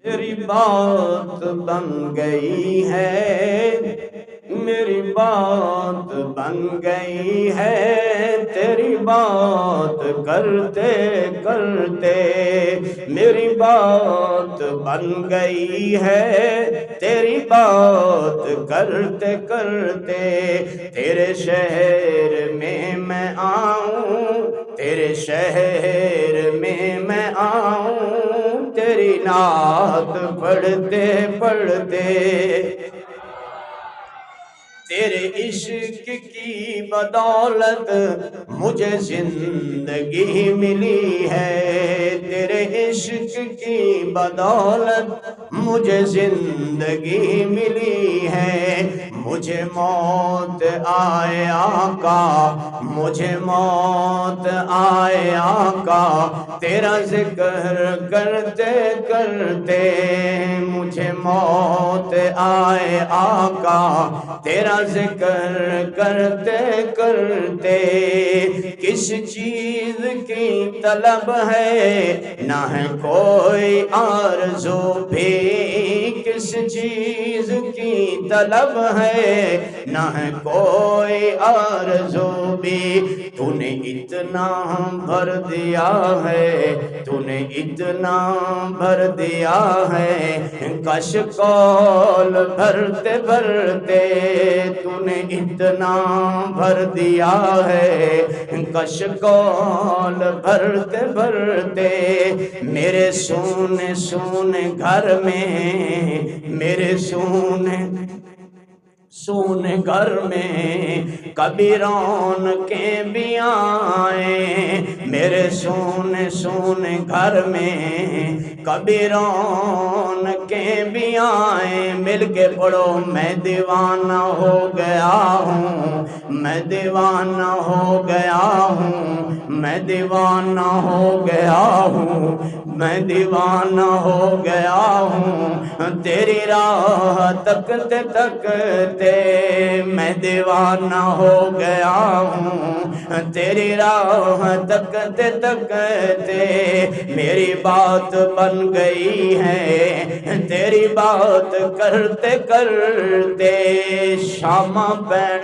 تیری بات بن گئی ہے، میری بات بن گئی ہے، تیری بات کرتے کرتے میری بات بن گئی ہے، تیری بات کرتے کرتے تیرے شہر میں آؤں، تیرے شہر میں آؤں، تیری نعت پڑھتے پڑھتے تیرے عشق کی بدولت مجھے زندگی ملی ہے، تیرے عشق کی بدولت مجھے زندگی ملی ہے، مجھے موت آئے آقا، مجھے موت آئے آقا، تیرا ذکر کرتے کرتے مجھے موت آئے آقا، تیرا ذکر کرتے کرتے کس چیز کی طلب ہے، نہ ہے کوئی آرزو بھی، کس چیز کی طلب ہے، نہ ہے کوئی آرزو بھی، تو نے اتنا بھر دیا ہے، تو نے اتنا بھر دیا ہے، کش کول بھرتے بھرتے تو نے اتنا بھر دیا ہے، کش کول بھرتے بھرتے میرے سونے سونے گھر میں، میرے سونے سونے گھر میں کبھی رونقیں بھی آئیں، میرے سونے سونے گھر میں کبھی رونقیں بھی آئیں، مل کے پڑھو میں دیوانہ ہو گیا ہوں، میں دیوانہ ہو گیا ہوں، میں دیوانہ ہو گیا ہوں، میں دیوانہ ہو گیا ہوں، تیری راہ تکتے تکتے میں دیوانہ ہو گیا ہوں، تیری راہ تکتے تکتے میری بات بن گئی ہے، تیری بات کرتے کرتے شام بیٹھ